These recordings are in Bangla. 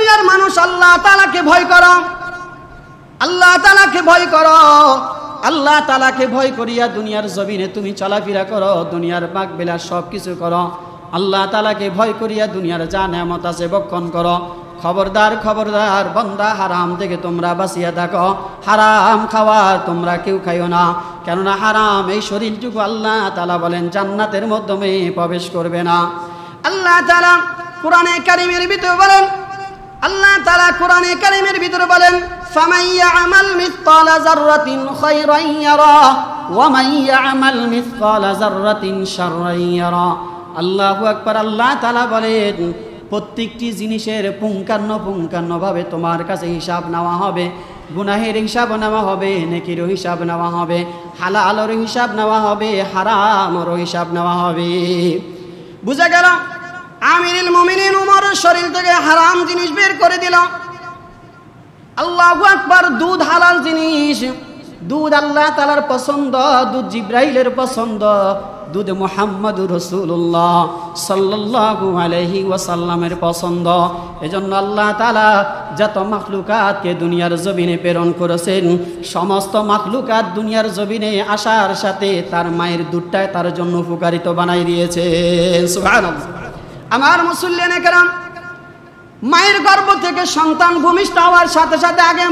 দুনিয়ার মানুষ আল্লাহ তাআলাকে ভয় করো, আল্লাহ তাআলাকে ভয় করো, আল্লাহ তাআলাকে ভয় করিয়া দুনিয়ার জমিনে তুমি চলাফেরা করো, দুনিয়ার বাক বিলাস সব কিছু করো, আল্লাহ তাআলাকে ভয় করিয়া দুনিয়ার যা নেয়ামত আছে ভক্ষণ করো। খবরদার খবরদার বান্দা, হারাম থেকে তোমরা বাঁচিয়া থাকো, হারাম খাওয়ার তোমরা কেউ খাইও না, কেননা হারাম এই শরীরটুকু আল্লাহ তাআলা বলেন জান্নাতের মাধ্যমে প্রবেশ করবে না। আল্লাহ তাআলা কোরআনে কারীমের ভিতরে বলেন, আল্লাহ তাআলা কোরআনে কারীমের ভিতরে বলেন, ফামান ইয়ামাল মিসকালা যাররাতিন খায়রান ইয়ারা ওয়া মান ইয়ামাল মিসকালা যাররাতিন শাররান ইয়ারা। আল্লাহু আকবার। আল্লাহ তাআলা বলেন প্রত্যেকটি জিনিসের পুঙ্খানুপুঙ্খানুভাবে তোমার কাছে হিসাব নেওয়া হবে। গুনাহের হিসাব নেওয়া হবে, নেকির হিসাব নেওয়া হবে, হালালের হিসাব নেওয়া হবে, হারামের হিসাব নেওয়া হবে। বুঝা গেল? আমিরুল মুমিনিন উমরের শরীর থেকে হারাম জিনিস বের করে দিল। আল্লাহু আকবার। দুধ হালাল জিনিস, দুধ আল্লাহ তাআলার পছন্দ, দুধ জিব্রাইলের পছন্দ, দুধ মুহাম্মদুর রাসূলুল্লাহ সাল্লাল্লাহু আলাইহি ওয়াসাল্লামের পছন্দ। এজন্য আল্লাহ তাআলা যত মাখলুকাতকে দুনিয়ার জমিনে প্রেরণ করেছেন, সমস্ত মাখলুকাত দুনিয়ার জমিনে আসার সাথে তার মায়ের দুধটা তার জন্য উপকারিত বানাই দিয়েছেন। সুবহানাল্লাহ। আমার মুসল্লিয়ানে কেরাম, মায়ের গর্ভ থেকে সন্তান ভূমিষ্ঠ হওয়ার সাথে সাথে আগে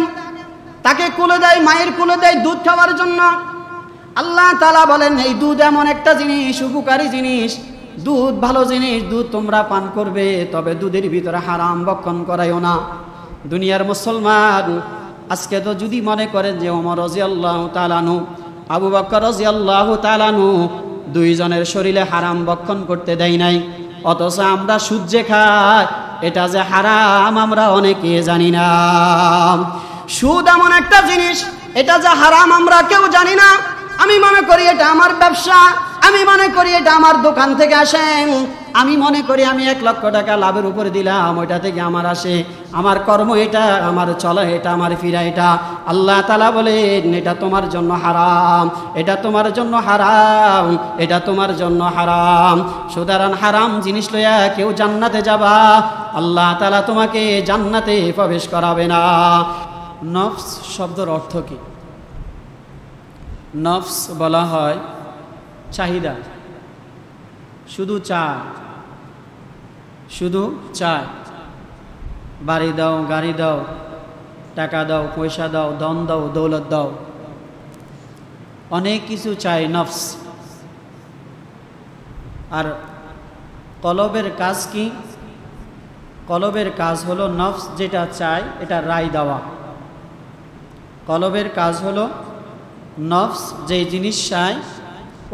তাকে কোলে দেয়, মায়ের কোলে দেয় দুধ খাওয়ার জন্য। আল্লাহ তাআলা বলেন এই দুধ এমন একটা জিনিস, উপকারী জিনিস, দুধ ভালো জিনিস, দুধ তোমরা পান করবে, তবে দুধের ভিতরে হারাম ভক্ষণ করাইও না। দুনিয়ার মুসলমান আজকে তো যদি মনে করেন যে ওমর রাদিয়াল্লাহু তাআলা আনহু, আবু বকর রাদিয়াল্লাহু তাআলা আনহু দুইজনের শরীরে হারাম ভক্ষণ করতে দেয় নাই, অথচ আমরা সূর্যে খাই, এটা যে হারাম আমরা অনেকে জানি না। সুদ এমন একটা জিনিস, এটা যে হারাম আমরা কেউ জানি না। আমি মনে করি এটা আমার ব্যবসা, আমি মনে করি এটা আমার দোকান থেকে আসে, আমি মনে করি আমি 1 লক্ষ টাকা লাভের উপরে দিলাম, ওইটা থেকে আমার আসে, আমার কর্ম এটা, আমার চলা এটা, আমার ফিরা এটা। আল্লাহ তাআলা বলেন এটা তোমার জন্য হারাম, এটা তোমার জন্য হারাম, এটা তোমার জন্য হারাম। সুতরাং হারাম জিনিস লইয়া কেউ জান্নাতে যাবা, আল্লাহ তাআলা তোমাকে জান্নাতে প্রবেশ করাবে না। নফস শব্দের অর্থ কি? নফস বলা হয় চাহিদা, শুধু চায়, শুধু চায়। বাড়ি দাও, গাড়ি দাও, টাকা দাও, পয়সা দাও, ধন দাও, দৌলত দাও, অনেক কিছু চায় নফস। আর কলবের কাজ কি? কলবের কাজ হলো নফস যেটা চায় এটা রায় দেওয়া। কলবের কাজ হলো নফস যেই জিনিস চায়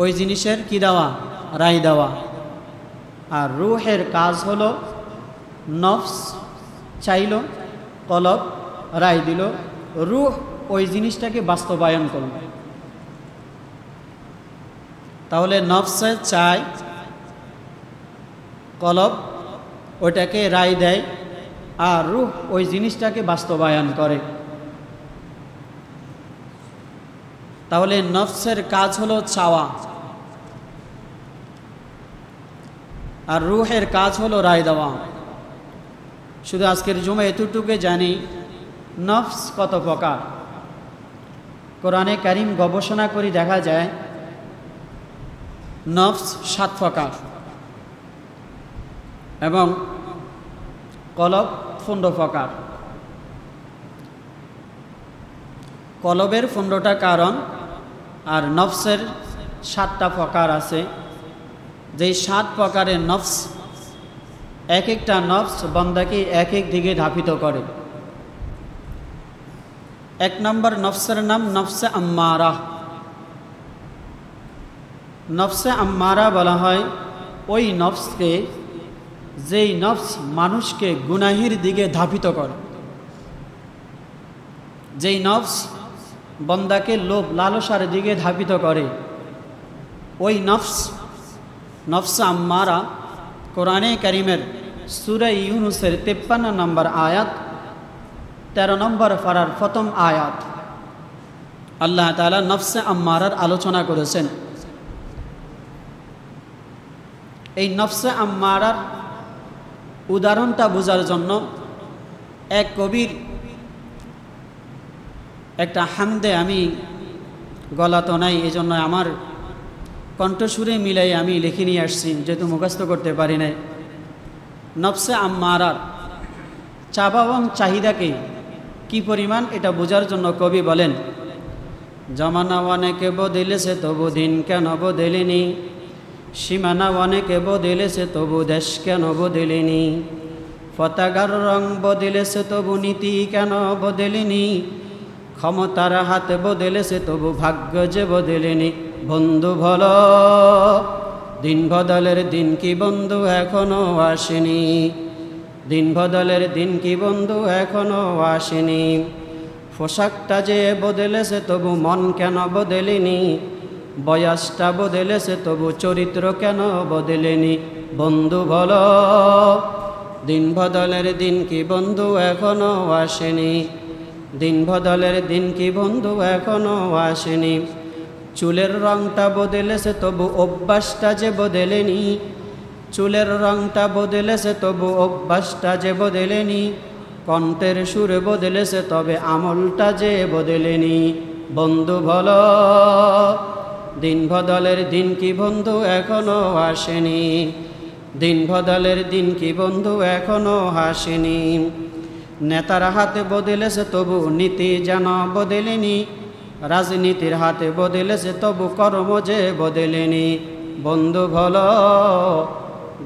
ওই জিনিসের কি দেওয়া? রায় দেওয়া। আর রুহের কাজ হলো নফস চাইল, কলব রায় দিল, রুহ ওই জিনিসটাকে বাস্তবায়ন করল। তাহলে নফসে চায়, কলব ওইটাকে রায় দেয়, আর রুহ ওই জিনিসটাকে বাস্তবায়ন করে। তাহলে নফসের কাজ হলো চাওয়া, আর রুহের কাজ হলো রায় দেওয়া। শুধু আজকের জুমা এতটুকু জানি নফস কত প্রকার। কোরআনে কারিম গবেষণা করে দেখা যায় নফস 7 প্রকার এবং কলব 15 প্রকার। কলবের 15টা কারণ আর নফসের 7টা প্রকার আছে। যেই 7 প্রকারের নফস, এক একটা নফস বান্দাকে এক এক দিকে ধাপিত করে। 1 নম্বর নফসের নাম নফসে আম্মারা। নফসে আম্মারা বলা হয় ওই নফসকে যেই নফস মানুষকে গুনাহের দিকে ধাপিত করে, যেই নফস বান্দাকে লোভ লালসার দিকে ধাপিত করে, ওই নফস, নফসে আম্মারা কোরআনে কারিমের সূরা ইউনূসের 53 নম্বর আয়াত, 13 নম্বর পারার প্রথম আয়াত আল্লাহ তাআলা নফসে আম্মারার আলোচনা করেছেন। এই নফসে আম্মারার উদাহরণটা বোঝার জন্য এক কবির একটা হামদে আমি গলা তো নাই, এই জন্য আমার কণ্ঠসুরে মিলাই আমি লিখে নিয়ে আসছি, যেহেতু মুখস্থ করতে পারি নাই। নফসে আম্মারার চাওয়া এবং চাহিদাকে কি পরিমাণ এটা বোঝার জন্য কবি বলেন, জমানা অনেকে বদলেছে তবু দিন কেন বদলেনি, সীমানা অনেকে বদলেছে তবু দেশ কেন বদলেনি, পতাকার রং বদলেছে তবু নীতি কেন বদলেনি, ক্ষমতার হাতে বদলেছে তবু ভাগ্য যে বদলেনি। বন্ধু ভালো দিন বদলের দিন কি বন্ধু এখনো আসেনি, দিন বদলের দিন কি বন্ধু এখনো আসেনি, পোশাকটা যে বদলেছে তবু মন কেন বদলেনি, বয়সটা বদলেছে তবু চরিত্র কেন বদলেনি। বন্ধু ভালো দিন বদলের দিন কি বন্ধু এখনো আসেনি, দিন বদলের দিন কি বন্ধু এখনো আসেনি, চুলের রংটা বদলেছে তবু অভ্যাসটা যে বদলেনি, চুলের রংটা বদলেছে তবু অভ্যাসটা যে বদলেনি, কণ্ঠের সুরে বদলেছে তবে আমলটা যে বদলেনি। বন্ধু ভালো দিন বদলের দিন কি বন্ধু এখনো আসেনি, দিন বদলের দিন কি বন্ধু এখনো আসেনি, নেতার হাতে বদলেছে তবু নীতি যেন বদলেনি, রাজনীতির হাতে বদলেছে তবু কর্ম যে বদলেনি। বন্ধু ভালো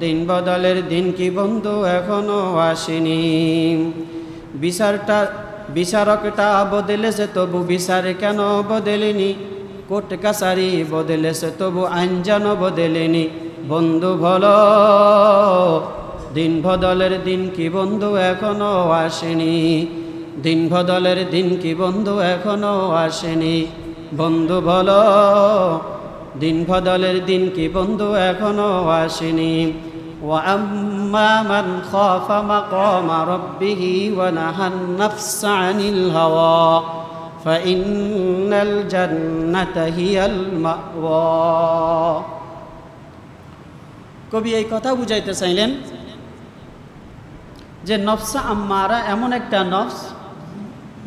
দিন বদলের দিন কি বন্ধু এখনো আসেনি, বিচারকটা বদলেছে তবু বিচার কেন বদলেনি, কোর্ট কাছারি বদলেছে তবু আইন যেন বদলেনি। বন্ধু ভালো দিন বদলের দিন কি বন্ধু এখনো আসেনি, দিন বদলের দিন কি বন্ধু এখনো আসেনি। বন্ধু ভালো দিন বদলের দিন কি বন্ধু এখনো আসেনি। وأما من خاف مقام ربه ونهى النفس عن الهوى فإن الجنة هي المأوى। কবি এই কথা বুঝাইতে চাইলেন যে নফসা আম্মারা এমন একটা নফস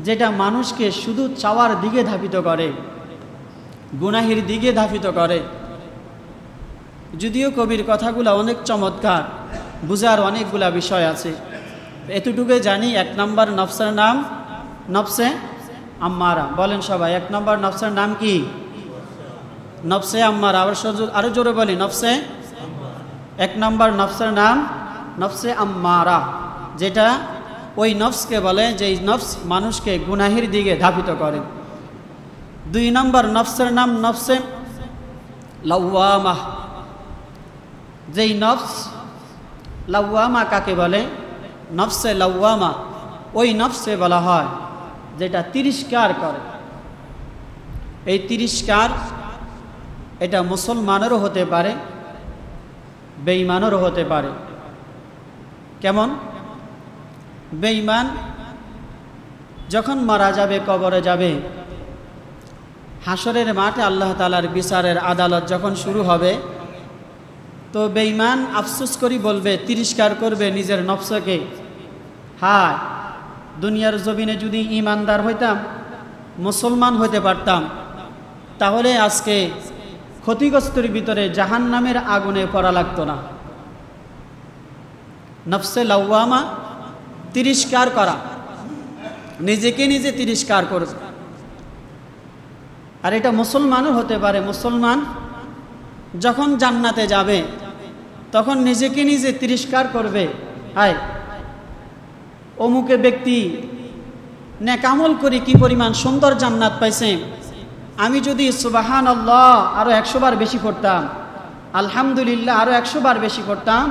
যেটা মানুষকে শুধু চাওয়ার দিকে ধাবিত করে, গুনাহের দিকে ধাবিত করে। যদিও কবির কথাগুলো অনেক চমৎকার, বুঝার অনেকগুলা বিষয় আছে, এতটুকু জানি। এক নম্বর নফসের নাম নফসে আম্মারা। বলেন সবাই, এক নম্বর নফসের নাম কি? নফসে আম্মারা। আরো জোরে বলি, নফসে। এক নম্বর নফসের নাম নফসে আম্মারা, যেটা ওই নফসকে বলে যেই নফস মানুষকে গুনাহের দিকে ধাবিত করে। দুই নম্বর নফসের নাম নফসে লাওয়ামা। যেই নফস লাওয়ামা কাকে বলে? নফসে লাওয়ামা ওই নফসে বলা হয় যেটা তিরস্কার করে। এই তিরস্কার এটা মুসলমানেরও হতে পারে, বেঈমানেরও হতে পারে। কেমন? বেঈমান যখন মারা যাবে, কবরে যাবে, হাসরের মাঠে আল্লাহ তাআলার বিচারের আদালত যখন শুরু হবে, তো বেঈমান আফসোস করি বলবে, তিরস্কার করবে নিজের নফসকে, হায় দুনিয়ার জমিনে যদি ঈমানদার হইতাম, মুসলমান হইতে পারতাম, তাহলে আজকে ক্ষতিগ্রস্তের ভিতরে জাহান্নামের আগুনে পড়া লাগতো না। নফসে লাওয়ামা তিরস্কার করা, নিজেকে নিজে তিরস্কার করবে। আর এটা মুসলমানও হতে পারে। মুসলমান যখন জান্নাতে যাবে তখন নিজেকে নিজে তিরস্কার করবে, হায় অমুকে ব্যক্তি নেকামল করে কি পরিমাণ সুন্দর জান্নাত পাইছে, আমি যদি সুবহানাল্লাহ আরো 100 বার বেশি করতাম, আলহামদুলিল্লাহ আরো 100 বার বেশি করতাম,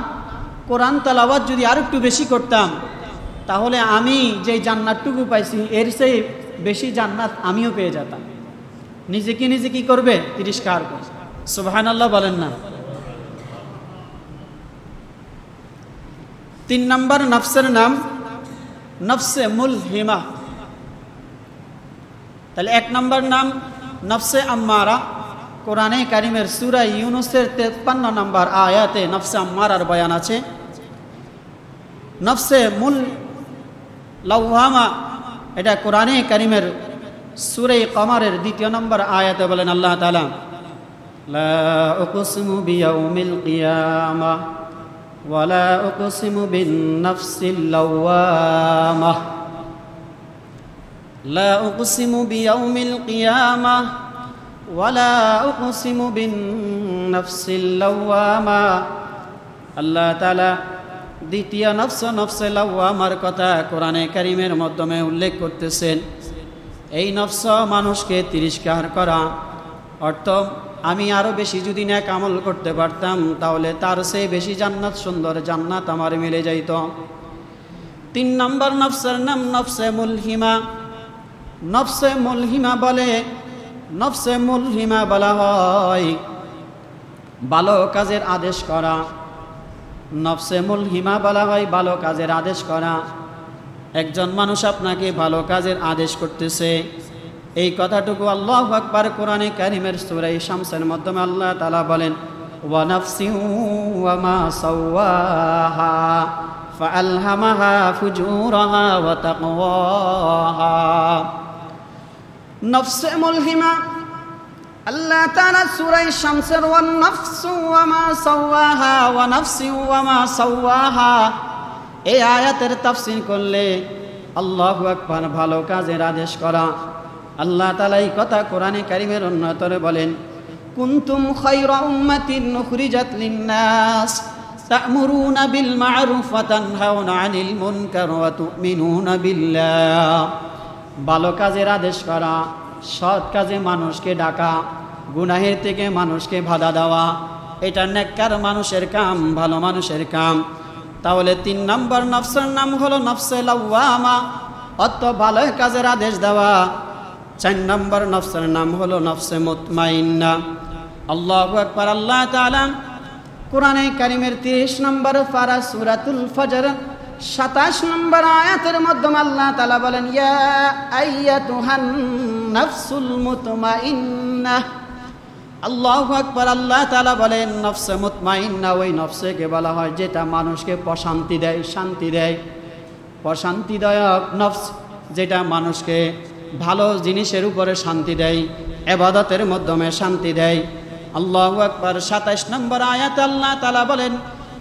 কোরআন তেলাওয়াত যদি আরো একটু বেশি করতাম, তাহলে আমি যে জান্নাতটুকু পাইছি এর চেয়ে বেশি জান্নাত আমিও পেয়ে যেতাম। নিজেকে নিজে কি করবে? তিরস্কার করবে। সুবহানাল্লাহ বলেন না। 3 নম্বর নফসের নাম নফসে মুলহিমা। তাহলে 1 নম্বর নাম নফসে আম্মারা। কোরআনে কারিমের সূরা ইউনূসের 53 নম্বর আয়াতে নফসে আম্মারার বয়ান আছে। নফসে লাওয়ামা, এটা কোরআনে কারিমের সূরা কমরের 2 নম্বর আয়াতে বলেন আল্লাহ তাআলা, লা উকসিমু বিয়াউমিল কিয়ামা ওয়া লা উকসিমু বিন নাফসিল লাওয়ামা, লা উকসিমু বিয়াউমিল কিয়ামা ওয়া লা উকসিমু বিন নাফসিল লাওয়ামা। আল্লাহ তাআলা দ্বিতীয় নফসে লাওয়ামার কথা কোরআনে কারিমের মাধ্যমে উল্লেখ করতেছেন। এই নফস মানুষকে তিরস্কার করা, অর্থ আমি আরো বেশি যদি নেক আমল করতে পারতাম তাহলে তার চেয়ে বেশি জান্নাত, সুন্দর জান্নাত আমার মিলে যাইত। 3 নম্বর নফসের নাম নফসে মুলহিমা। নফসে মুলহিমা বলা হয় ভালো কাজের আদেশ করা। নফসে মুলহিমা বলা হয় ভালো কাজের আদেশ করা। একজন মানুষ আপনাকে ভালো কাজের আদেশ করতেছে, এই কথাটুকু আল্লাহু আকবার কোরআনে কারিমের সূরা শামসের মাধ্যমে আল্লাহ তাআলা বলেন, ওয়া নাফসিন ওয়া মা সাওয়াহা ফাআলহামাহা ফুজুরাহা ওয়া তাকওয়াহা। নফসে মুলহিমা আল্লাহ তাআলা সূরা শামসের ওয়ান নাফসু ওয়া মা সাওয়াহা ওয়া নাফসি ওয়া মা সাওয়াহা এই আয়াতের তাফসীর করলে আল্লাহু আকবার ভালো কাজের আদেশ করা। আল্লাহ তাআলা এই কথা কোরআনে কারিমের অন্যতরে বলেন, কুনতুম খায়রা উম্মাতিন উখরিজাত লিন-নাস তা'মুরুনা বিল মা'রুফ ওয়া তানহাউনা আনিল মুনকার ওয়া তু'মিনুনা বিল্লাহ। ভালো কাজের আদেশ করা, সৎ কাজে মানুষকে ডাকা, গুনাহের থেকে মানুষকে বাধা দেওয়া, এটা নেককার মানুষের কাম, ভালো মানুষের কাম। তাহলে 3 নম্বর নফসের নাম হলো নফসে লাওয়ামা, অর্থ ভালো কাজের আদেশ দেওয়া। 4 নম্বর নফসের নাম হলো নফসে মুতমাইন্না। আল্লাহু আকবার। আল্লাহ তাআলা কোরআনে কারিমের 30 নম্বর পারা সূরাতুল ফজর 27 নম্বর আয়াতের মাধ্যমে আল্লাহ তাআলা বলেন, ইয়া আইয়াতুহান নাফসুল মুতমাইন্নাহ। আল্লাহু আকবার। আল্লাহ তাআলা বলেন নফসে মুতমাইন্না ওই নফসকে বলা হয় যেটা মানুষকে প্রশান্তি দেয়, শান্তি দেয়, প্রশান্তিদায়ক নফস, যেটা মানুষকে ভালো জিনিসের উপরে শান্তি দেয়, ইবাদতের মাধ্যমে শান্তি দেয়। আল্লাহু আকবার। 27 নম্বর আয়াত আল্লাহ তাআলা বলেন,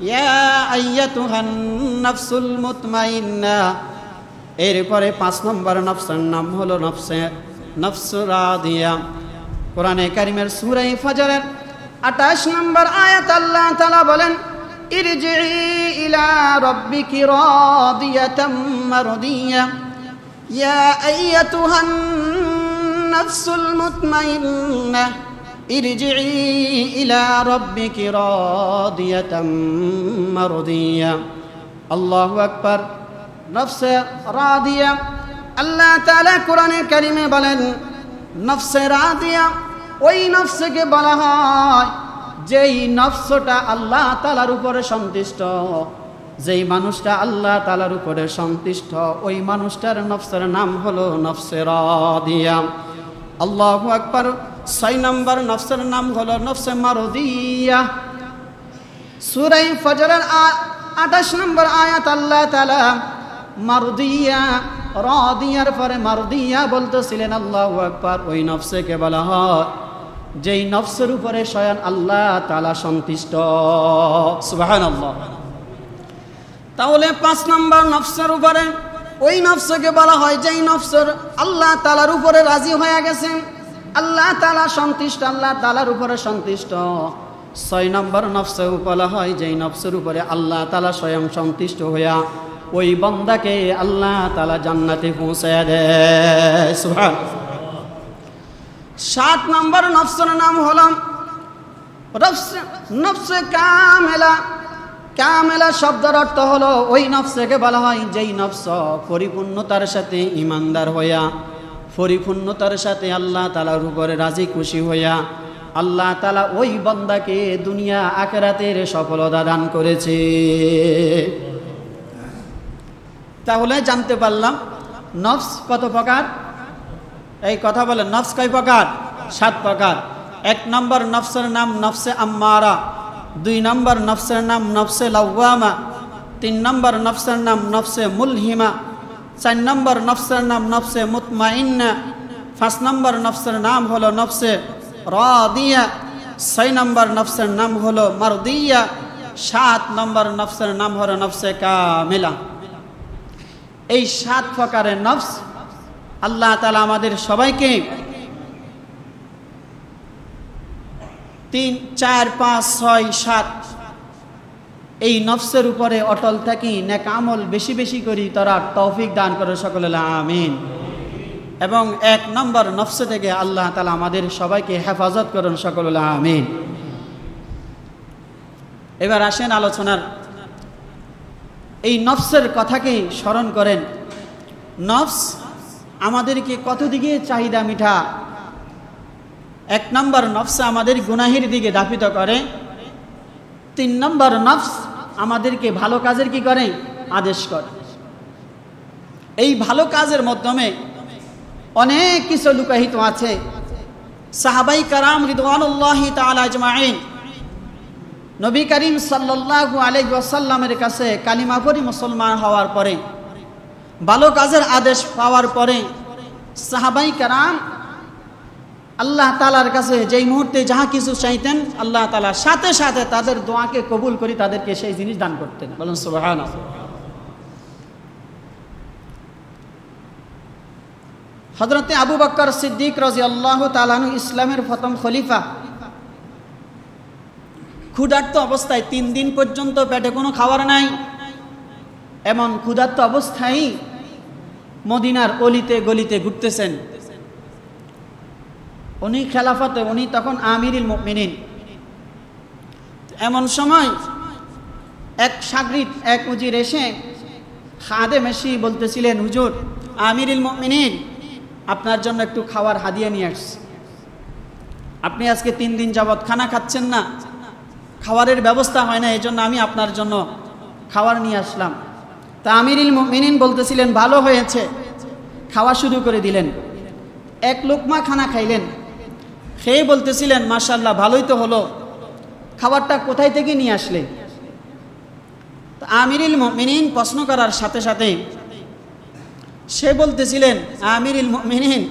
ইয়া আইয়াতুহান নাফসুল মুতমাইন্না। এরপরে 5 নম্বর নফসের নাম হলো নফসুর রাদিয়া। কোরআনে কারিমের সূরা ফজরের 28 নম্বর আয়াত আল্লাহ তাআলা বলেন, ইরজিই ইলা রাব্বিকি রাদিয়াতাম মারদিয়া। ইয়া আইয়াতুহান নাফসুল মুতমাইন্না ইরজিই ইলা রাব্বিকি রাদিয়াতাম মারদিয়া। আল্লাহু আকবার। নফসে রাদিয়া আল্লাহ তাআলা কোরআনে কারিমে বলেন, নফসে রাদিয়া ওই নফসকে বলা হয় যেই নফসটা আল্লাহ তাআলার উপরে সন্তুষ্ট। যেই মানুষটা আল্লাহ তাআলার উপরে সন্তুষ্ট ওই মানুষটার নফসের নাম হলো নফসে রাদিয়া। আল্লাহু আকবার। 6 নম্বর নফসের নাম হলো নফসে মারদিয়া। সূরা ফজরের 28 নম্বর আয়াত আল্লাহ তাআলা মারদিয়া, রাদিয়ার পরে মারদিয়া বলতেছিলেন। আল্লাহু আকবার। ওই নফসকে বলা হয় যেই নফসের উপরে স্বয়ং আল্লাহ তাআলা সন্তুষ্ট। সুবহানাল্লাহ। তাহলে 5 নম্বর নফসের উপরে ওই নফসকে বলা হয় যেই নফসের আল্লাহ তাআলার উপরে রাজি হয়ে গেছে, আল্লাহ তাআলা সন্তুষ্ট, আল্লাহ তাআলার উপরে সন্তুষ্ট। 6 নম্বর নফসে বলা হয় যেই নফসের উপরে আল্লাহ তাআলা স্বয়ং সন্তুষ্ট হইয়া ওই বান্দাকে আল্লাহ তাআলা জান্নাতে পৌঁছায় দেয়। সুবহানাল্লাহ। 7 নম্বর নফসের নাম হলো নফসে কামেলা। কামেলা শব্দের অর্থ হলো ওই নফসকে বলা হয় যেই নফস পরিপূর্ণতার সাথে ঈমানদার হইয়া, পরিপূর্ণতার সাথে আল্লাহ তাআলার উপরে রাজি খুশি হইয়া আল্লাহ তাআলা ওই বান্দাকে দুনিয়া আখিরাতের সফলতা দান করেছে। তাহলে জানতে পারলাম নফস কত প্রকার। এই কথা বলেন, নফস কয় প্রকার? 7 প্রকার। 1 নম্বর নফসের নাম নফসে আম্মারা। 2 নম্বর নফসের নাম নফসে লাওয়ামা। 3 নম্বর নফসের নাম নফসে মুলহিমা। 4 নম্বর নফসের নাম নফসে মুতমাইন্না, 5 নম্বর নফসের নাম হলো নফসে রাদিয়া, 6 নম্বর নফসের নাম হলো মারদিয়া, 7 নম্বর নফসের নাম হলো নফসে কামিলা। এই 7 প্রকারের নফস আল্লাহ তাআলা আমাদের সবাইকে 3, 4, 5, 6, 7 এই নফসের উপরে অটল থাকি, নেক আমল বেশি বেশি করি, তারা তৌফিক দান করে সকলে আমিন। এবং 1 নম্বর নফস থেকে আল্লাহ তাআলা আমাদের সবাইকে হেফাজত করুন সকলে আমিন। এবার আসেন আলোচনার এই নফসের কথাকে স্মরণ করেন। নফস আমাদেরকে কত দিকে চাহিদা মিঠা। 1 নম্বর নফস আমাদের গুনাহের দিকে ধাপিত করে। 3 নম্বর নফস আমাদেরকে ভালো কাজের কি করে? আদেশ করে। এই ভালো কাজের মাধ্যমে অনেক কিছু লুকায়িত আছে। সাহাবাই কারাম রিদওয়ানুল্লাহি তাআলা আজমাইন নবী করিম সাল্লাল্লাহু আলাইহি ওয়াসাল্লামের কাছে কালিমা পড়ে মুসলমান হওয়ার পরে, ভালো কাজের আদেশ পাওয়ার পরে সাহাবাই কারাম আল্লাহ তাআলার কাছে যেই মুহূর্তে যাহা কিছু চাইতেন, আল্লাহ তাআলা সাথে সাথে তাদের দোয়াকে কবুল করে তাদেরকে সেই জিনিস দান করতেন। বলুন সুবহানাল্লাহ। হযরতে আবু বকর সিদ্দিক রাদিয়াল্লাহু তাআলা আনহু ইসলামের প্রথম খলিফা, ক্ষুধার্ত অবস্থায় 3 দিন পর্যন্ত পেটে কোনো খাবার নাই, এমন ক্ষুধার্ত অবস্থায় মদিনার অলিতে গলিতে ঘুরতেছেন। উনি খেলাফতে, উনি তখন আমিরুল মুমিনিন। এমন সময় এক শাগরিদ, এক উজির এসে খাদেম এসে বলতেছিলেন, হুজুর আমিরুল মুমিনিন আপনার জন্য একটু খাবার হাদিয়া নিয়ে আসছি। আপনি আজকে 3 দিন যাবৎ খানা খাচ্ছেন না, খাবারের ব্যবস্থা হয় না, এই জন্য আমি আপনার জন্য খাবার নিয়ে আসলাম। তা আমিরুল মুমিনিন বলতেছিলেন, ভালো হয়েছে। খাওয়া শুরু করে দিলেন। 1 লোকমা খানা খাইলেন, খেয়ে বলতেছিলেন, মাশাআল্লাহ ভালোই তো হলো, খাবারটা কোথায় থেকে নিয়ে আসলে? তো আমিরুল মুমিনিন প্রশ্ন করার সাথে সাথে সে বলতেছিলেন, আমিরুল মুমিনিন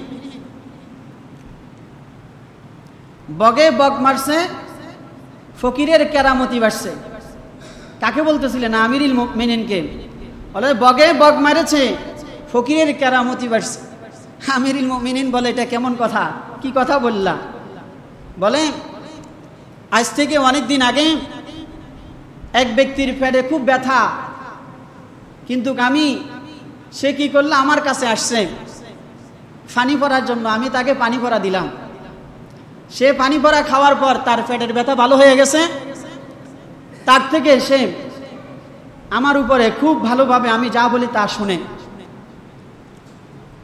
বগে বগ মারছে, ফকিরের কেরামতি বাড়ছে। কাকে বলতেছিলেন? আমিরুল মুমিনিনকে। বলে বগে বগ মারেছে, ফকিরের কেরামতি বাড়ছে। আমিরুল মুমিনিন বলে, এটা কেমন কথা? কি কথা বললা? বলে, আজ থেকে অনেক দিন আগে এক ব্যক্তির পেটে খুব ব্যথা, কিন্তু সে কি করলো, আমার কাছে আসছে পানি পড়ার জন্য। আমি তাকে পানি পড়া দিলাম। সে পানি পড়া খাওয়ার পর তার পেটের ব্যথা ভালো হয়ে গেছে। তার থেকে সে আমার উপরে খুব ভালোভাবে আমি যা বলি তা শুনে।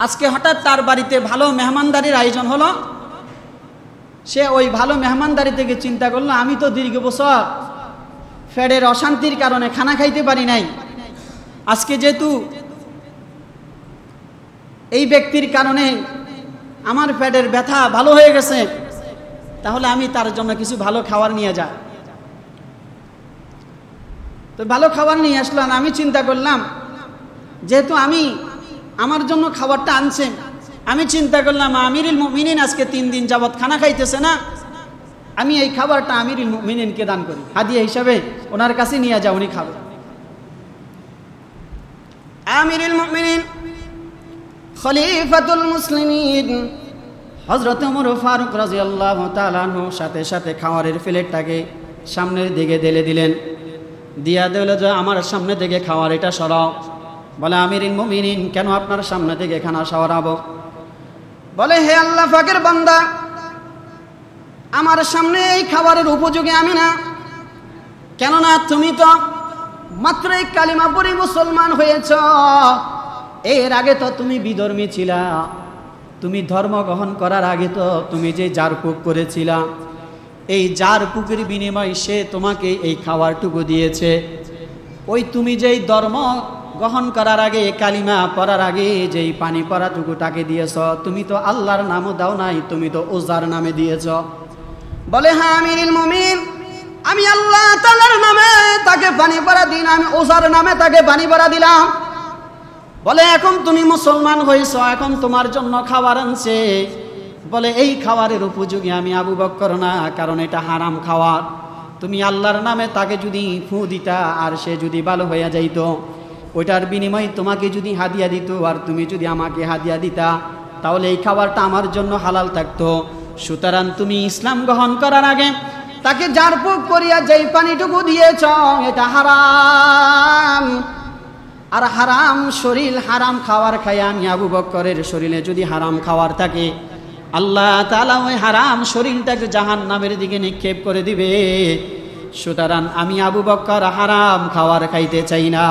আজকে হঠাৎ তার বাড়িতে ভালো মেহমানদারির আয়োজন হলো। সে ওই ভালো মেহমানদারি থেকে চিন্তা করলো, আমি তো দীর্ঘ বছর পেটের অশান্তির কারণে খানা খাইতে পারি নাই। আজকে যেহেতু এই ব্যক্তির কারণে আমার পেটের ব্যথা ভালো হয়ে গেছে, তাহলে আমি তার জন্য কিছু ভালো খাবার নিয়ে যাই। তো ভালো খাবার নিয়ে আসলাম। আমি চিন্তা করলাম, যেহেতু আমার জন্য খাবারটা আনছে, আমি চিন্তা করলাম আমিরুল মুমিনিন আজকে 3 দিন যাবৎ খানা খাইতেছে না, আমি এই খাবারটা আমিরুল মুমিনিনকে দান করি, হাদিয়া হিসাবে ওনার কাছে নিয়ে যাও, উনি খাবে। আমিরুল মুমিনিন খলিফাতুল মুসলিমিন হযরত ওমর ফারুক রাদিয়াল্লাহু তাআলা আনহু সাথে সাথে খাবারের প্লেটটাকে সামনের দিকে ঢেলে দিলেন। দিয়া দিল যে আমার সামনে থেকে খাবার এটা সরাও। বলে, আমিরুল মুমিনিন কেন আপনার সামনে থেকে খানা সরাবো? বলে, হে আল্লাহ পাকের বান্দা, আমার সামনে এই খাবারের উপযোগী আমি না। কেননা তুমি তো মাত্র এই কালিমা পড়ে মুসলমান হয়েছ। এর আগে তো তুমি বিধর্মী ছিলা। তুমি ধর্ম গ্রহণ করার আগে তো তুমি যে জারপুক করেছিলা, এই জারপুকের বিনিময়ে সে তোমাকে এই খাবারটুকু দিয়েছে। ওই তুমি যেই ধর্ম গ্রহণ করার আগে, কালিমা পড়ার আগে যেই পানি পড়াটুকু তাকে দিয়েছ, তুমি তো আল্লাহর নামও দাও নাই, তুমি তো ওজার নামে দিয়েছ। বলে, হ্যাঁ আমিরুল মুমিন, আমি আল্লাহ তাআলার নামে তাকে পানি পড়া দিন, আমি ওজার নামে তাকে পানি পড়া দিলাম। বলে এখন তুমি মুসলমান হয়েছো, এখন তোমার জন্য খাবার আনছে। বলে এই খাবারের উপযোগী আমি আবু বকর না, কারণ এটা হারাম খাবার। তুমি আল্লাহর নামে তাকে যদি ফু দিতা আর সে যদি ভালো হয়ে যাইত, ওইটার বিনিময়ে তোমাকে যদি হাদিয়া দিত আর তুমি যদি আমাকে হাদিয়া দিতা, তাহলে এই খাবারটা আমার জন্য হালাল থাকতো। সুতরাং তুমি ইসলাম গ্রহণ করার আগে তাকে জারপুক করিয়া যেই পানিটুকু দিয়েছ এটা হারাম। আর হারাম শরীর, হারাম খাওয়ার খাই আমি আবু বকরের শরীরে যদি হারাম খাওয়ার থাকে, আল্লাহ তাআলা ওই হারাম শরীরটাকে জাহান্নামের দিকে নিক্ষেপ করে দিবে। সুতরাং আমি আবু বকর হারাম খাওয়ার খাইতে চাই না।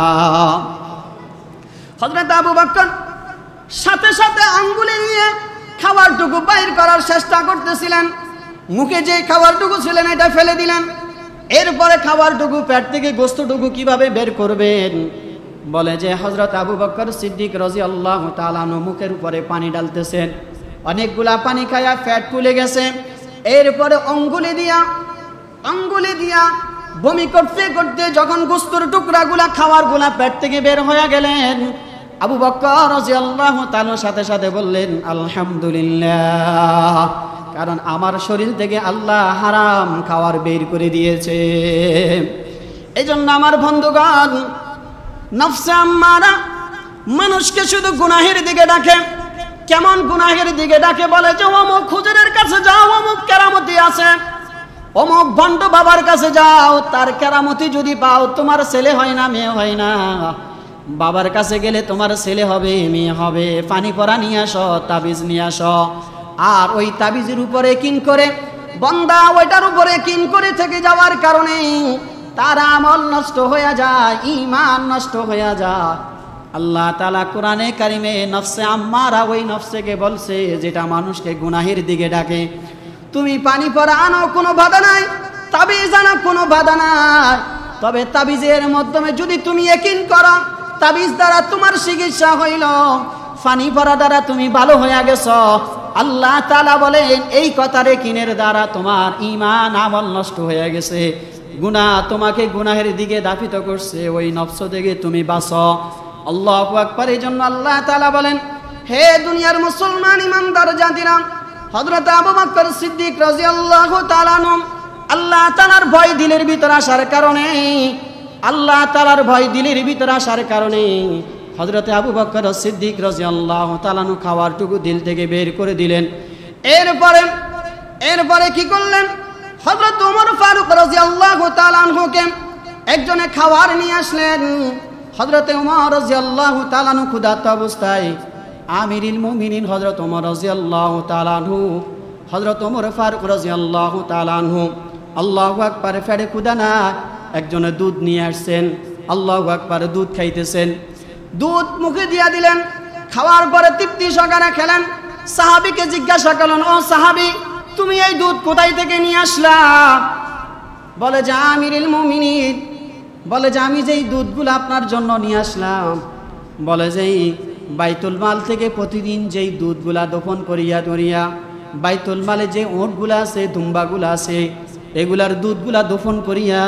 হযরত আবু বকর সাথে সাথে আঙ্গুলে নিয়ে খাবারটুকু বাইর করার চেষ্টা করতেছিলেন। মুখে যে খাবারটুকু ছিলেন এটা ফেলে দিলেন। এরপরে খাবারটুকু পেট থেকে গোস্তটুকু কিভাবে বের করবেন? বলে যে হযরত আবু বকর সিদ্দিক রাদিয়াল্লাহু তাআলা মুখের উপরে পানি ঢালতেছেন। অনেকগুলা পানি খায়া পেট ফুলে গেছে। এরপরে আঙ্গুলে দিয়া বমি করতে করতে যখন গোস্তর টুকরাগুলা খাবারগুলা পেট থেকে বের হয়ে গেলেন, আবু বকর রাদিয়াল্লাহু তাআলা সাথে সাথে বললেন আলহামদুলিল্লাহ, কারণ আমার শরীর থেকে আল্লাহ হারাম খাবার বের করে দিয়েছে। এই জন্য আমার বন্ধুগণ, নফসে আম্মারা মানুষকে শুধু গুনাহের দিকে ডাকে। কেমন গুনাহের দিকে ডাকে? বলে যে অমুক হুজুরের কাছে যাও, অমুক কেরামতি আছে, অমুক ভণ্ড বাবার কাছে যাও, তার কেরামতি যদি পাও তোমার ছেলে হয় না, মেয়ে হয় না। বাবার কাছে গেলে তোমার ছেলে হবে, মেয়ে হবে। পানি পরা নিয়ে আসো, তাবিজ নিয়ে আসো। আর ওই তাবিজের উপরে কিন করে বান্দা ওইটার উপরে কিন করে থেকে যাওয়ার কারণে তার আমল নষ্ট হয়ে যায়, ঈমান নষ্ট হয়ে যায়। আল্লাহ তাআলা কোরআনে কারিমে নফসে আম্মারা ওই নফসকে বলছে যেটা মানুষকে গুনাহের দিকে ডাকে। তুমি পানি পরা আনো, কোনো বাধা নাই। তাবিজ আনো, কোনো বাধা নাই। তবে তাবিজের মাধ্যমে যদি তুমি ইয়াকিন করো তাবিজ দ্বারা তোমার চিকিৎসা হইল, পানি পরা দ্বারা তুমি ভালো হয়ে গেছ, আল্লাহ তাআলা বলেন এই কথার ইয়াকিনের দ্বারা তোমার ঈমান আমল নষ্ট হয়ে গেছে। গুনাহ তোমাকে গুনাহের দিকে দাফিত করছে, ওই নফস থেকে তুমি বাঁচো। আল্লাহু আকবার। এই জন্য আল্লাহ তাআলা বলেন, হে দুনিয়ার মুসলমান ইমানদার জাতিরা, হযরত আবু বকর সিদ্দিক রাদিয়াল্লাহু তাআলা আনহু আল্লাহ তাআলার ভয় দিলের ভিতর আসার কারণে, আল্লাহ তাআলার ভয় দিলের ভিতর আসার কারণে হযরত আবু বকর সিদ্দিক রাদিয়াল্লাহু তাআলা আনহু খাবারটুকু দিল থেকে বের করে দিলেন। এরপরে কি করলেন? হযরত ওমর ফারুক রাদিয়াল্লাহু তাআলা আনহুকে একজনে খাবার নিয়ে আসলেন। হযরত ওমর রাদিয়াল্লাহু তাআলা আনহু ক্ষুধার্ত অবস্থায় আমিরুল মুমিনিন হযরত ওমর রাদিয়াল্লাহু তাআলা আনহু, হযরত ওমর ফারুক রাদিয়াল্লাহু তাআলা আনহু আল্লাহু আকবার, ফেড়ে ক্ষুধা না, একজনে দুধ নিয়ে আসছেন। আল্লাহু আকবার, দুধ খাইতেছেন। দুধ মুখে দিয়া দিলেন। খাওয়ার পরে তৃপ্তি সহকারে খেলেন। সাহাবীকে জিজ্ঞাসা করলেন, ও সাহাবী, তুমি এই দুধ কোথায় থেকে নিয়ে আসলা? বলে যে আমিরুল মুমিনিন, বলে যে আমি যেই দুধগুলো আপনার জন্য নিয়ে আসলাম, বলে যে বাইতুল মাল থেকে প্রতিদিন যেই দুধগুলা দফন করিয়া ধরিয়া বাইতুল মালে যে ওঁটগুলা আছে, দুম্বাগুলা আছে, এগুলার দুধগুলা দফন করিয়া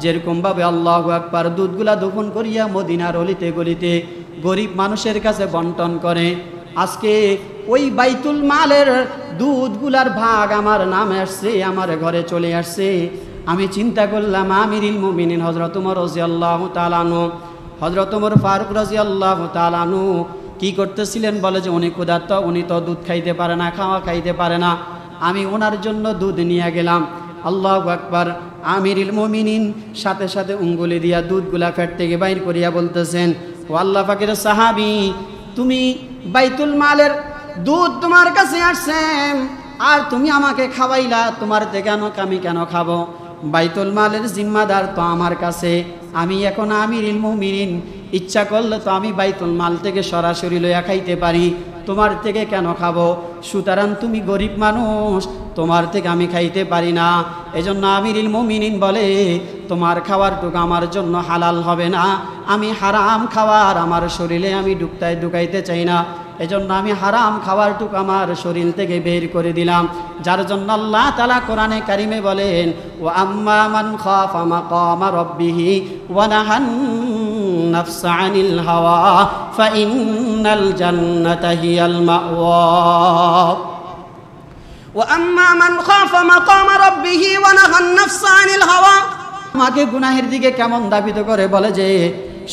যেরকমভাবে আল্লাহু আকবার দুধগুলা দফন করিয়া মদিনার অলিতে গলিতে গরিব মানুষের কাছে বন্টন করে, আজকে ওই বাইতুল মালের দুধগুলার ভাগ আমার নামে আসছে, আমার ঘরে চলে আসছে। আমি চিন্তা করলাম আমিরুল মুমিনিন হযরত ওমর রাদিয়াল্লাহু তাআলা আনহু, হযরত ওমর ফারুক রাদিয়াল্লাহু তাআলা আনহু কি করতেছিলেন? বলে যে উনি ক্ষুধার্ত, উনি তো দুধ খাইতে পারে না, খাওয়া খাইতে পারে না, আমি ওনার জন্য দুধ নিয়ে গেলাম। আল্লাহু আকবার। আমিরুল মুমিনিন সাথে সাথে উঙ্গুলি দিয়া দুধগুলা পেট থেকে বাইর করিয়া বলতেছেন, ও আল্লাহ পাকের সাহাবী, তুমি বাইতুল মালের দুধ তোমার কাছে আসছে আর তুমি আমাকে খাওয়াইলা, তোমার থেকে আমি কেন খাবো? বাইতুল মালের জিম্মাদার তো আমার কাছে, আমি এখন আমিরুল মুমিনিন, ইচ্ছা করলে তো আমি বাইতুল মাল থেকে সরাসরি লইয়া খাইতে পারি, তোমার থেকে কেন খাবো? সুতরাং তুমি গরিব মানুষ, তোমার থেকে আমি খাইতে পারি না। এজন্য আমিরুল মুমিনিন বলে তোমার খাবারটুকু আমার জন্য হালাল হবে না, আমি হারাম খাবার আমার শরীরে আমি ঢুকাইতে চাই না। এজন্য আমি হারাম খাবারটুকু আমার শরীর থেকে বের করে দিলাম। যার জন্য আল্লাহ তাআলা কোরআনে কারিমে বলেন, ওয়া আম্মা মান খাফা মাকামা রাব্বিহি ওয়া নাহান النفس عن الهوى فإن الجنة هي المأوى وأما من خاف مقام ربه ونهى النفس عن الهوى তোমাকে গুনাহের দিকে কেমন দাবিত করে বলে যে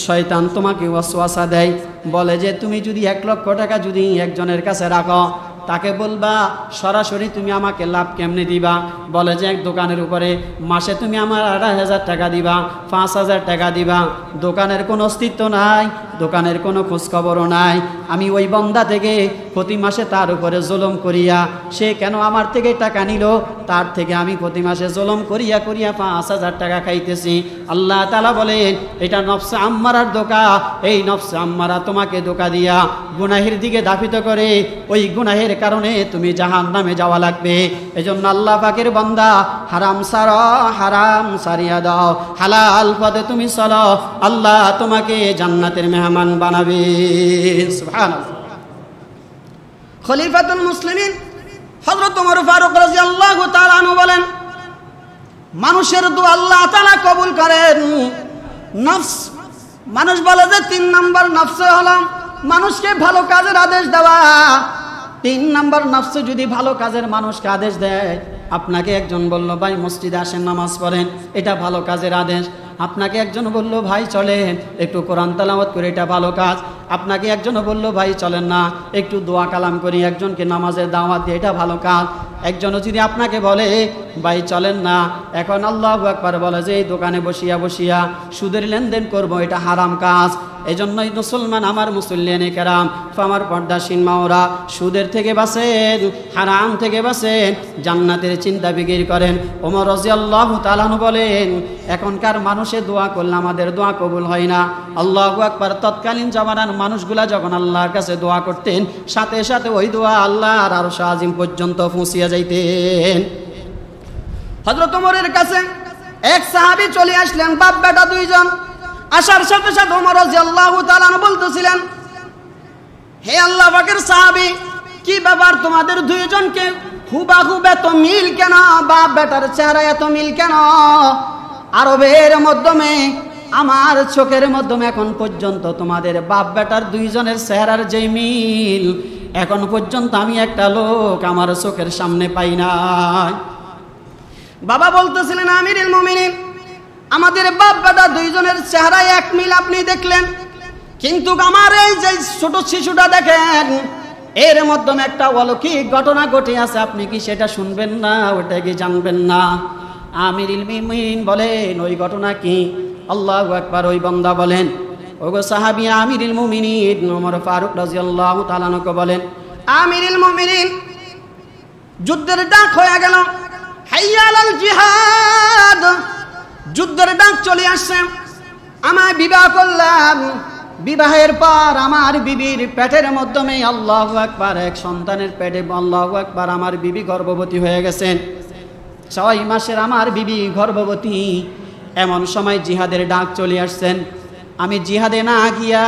শয়তান তোমাকে ওয়াসওয়াসা দেয় বলে যে তুমি যদি 1 লক্ষ টাকা যদি একজনের কাছে রাখো তাকে বলবা সরাসরি তুমি আমাকে লাভ কেমনে দিবা বলে যে এক দোকানের উপরে মাসে তুমি আমার 2,500 টাকা দিবা 5,000 টাকা দিবা দোকানের কোনো অস্তিত্ব নাই দোকানের কোনো খোঁজখবরও নাই আমি ওই বান্দা থেকে প্রতি মাসে তার উপরে জুলুম করিয়া সে কেন আমার থেকে টাকা নিল তার থেকে আমি প্রতি মাসে জুলুম করিয়া 5,000 টাকা খাইতেছি আল্লাহ তাআলা বলেন এটা নফসে আম্মারার ধোঁকা এই নফসে আম্মারা তোমাকে ধোঁকা দিয়া গুনাহের দিকে ধাবিত করে ওই গুনাহের কারণে তুমি জাহান্নামে যাওয়া লাগবে এজন্য আল্লাহ পাকের বান্দা হারাম সারিয়া দাও হালাল পথে তুমি চলো আল্লাহ তোমাকে জান্নাতের মেহমান বানাবে সুবহানাল্লাহ খলিফাতুল মুসলিমিন হযরত ওমর ফারুক রাদিয়াল্লাহু তাআলা আনহু বলেন মানুষের দোয়া আল্লাহ তাআলা কবুল করেন নফস মানুষ বলে যে 3 নম্বর নফসে হলো মানুষকে ভালো কাজের আদেশ দেওয়া 3 নম্বর নফসে যদি ভালো কাজের মানুষকে আদেশ দেয় আপনাকে একজন বলল ভাই মসজিদে আসেন নামাজ পড়েন এটা ভালো কাজের আদেশ আপনাকে একজন বলল ভাই চলেন একটু কোরআন তেলাওয়াত করে এটা ভালো কাজ আপনাকে একজন বলল ভাই চলেন না একটু দোয়া কালাম করি একজনকে নামাজের দাওয়াত দিয়ে এটা ভালো কাজ একজন যদি আপনাকে বলে ভাই চলেন না এখন আল্লাহু আকবার বলে যে এই দোকানে বসিয়া সুদের লেনদেন করব এটা হারাম কাজ এজন্যই মুসলমান আমার মুসল্লিয়ানে কেরাম আমার পর্দাসীন মাওরা সুদের থেকে বাঁচেন হারাম থেকে বাঁচেন জান্নাতের চিন্তা বিগির করেন ওমর রাদিয়াল্লাহু তাআলা বলেন এখনকার মানুষে দোয়া করলে আমাদের দোয়া কবুল হয় না আল্লাহু আকবার তৎকালীন জামানার মানুষগুলা যখন আল্লাহর কাছে দোয়া করতেন সাথে সাথে ওই দোয়া আল্লাহর আরশ আজিম পর্যন্ত পৌঁছিয়া যাইতেন হযরত ওমরের কাছে এক সাহাবী চলে আসলেন বাপ বেটা দুইজন আসার সাথে সাথে ওমর রাদিয়াল্লাহু তাআলা বলতেছিলেন হে আল্লাহ পাকের সাহাবী কি ব্যাপার তোমাদের দুইজনকে হুবাহুব এত মিল কেন বাপ বেটার চেহারা এত মিল কেন আরবের মাধ্যমে আমার চোখের মাধ্যমে এখন পর্যন্ত তোমাদের বাপ বেটার দুইজনের চেহারার যে মিল এখন পর্যন্ত আমি একটা লোক আমার চোখের সামনে পাই নাই বাবা বলতেছিলেন আমিরুল মুমিনিন আমাদের বাপ বেটা দুইজনের চেহারায় এক মিল আপনি দেখলেন কিন্তু আমার এই যে ছোট শিশুটা দেখেন এর মাধ্যমে একটা অলৌকিক ঘটনা ঘটে আছে আপনি কি সেটা শুনবেন না ওটা কি জানবেন না আমিরুল মুমিনিন বলেন ওই ঘটনা কি আল্লাহু আকবার ওই বান্দা বলেন ওগো সাহাবী আমিরুল মুমিনিন ওমর ফারুক রাদিয়াল্লাহু তাআলা আনহু বলেন আমিরুল মুমিনিন যুদ্ধের ডাক হয়ে গেল হাইয়া আলাল জিহাদ যুদ্ধের ডাক চলে আসছে আমায় বিবাহ করলাম বিবাহের পর আমার বিবির পেটের মাধ্যমে আল্লাহু আকবার এক সন্তানের পেটে আল্লাহু আকবার আমার বিবি গর্ভবতী হয়ে গেছেন 6 মাসের আমার বিবি গর্ভবতী এমন সময় জিহাদের ডাক চলে আসছেন আমি জিহাদে না গিয়া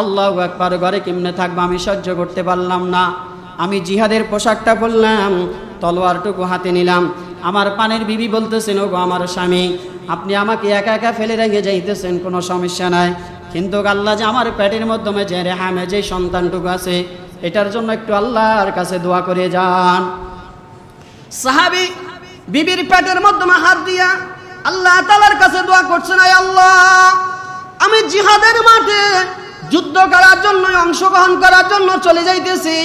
আল্লাহু আকবার ঘরে কেমনে থাকবো আমি সহ্য করতে পারলাম না আমি জিহাদের পোশাকটা পরলাম তলোয়ারটুকু হাতে নিলাম আমার পানের বিবি বলতেছেন ওগো আমার স্বামী আপনি আমাকে একা একা ফেলে রেখে যাইতেছেন কোনো সমস্যা নাই কিন্তু আল্লাহ যে আমার পেটের মাধ্যমে যে রেহামে যে সন্তানটুকু আছে এটার জন্য একটু আল্লাহর কাছে দোয়া করে যান সাহাবী বিবির পেটের মাধ্যমে হাত দিয়া আল্লাহ তাআলার কাছে দোয়া করছেন আয় আল্লাহ আমি জিহাদের মাঠে যুদ্ধ করার জন্য অংশগ্রহণ করার জন্য চলে যাইতেছি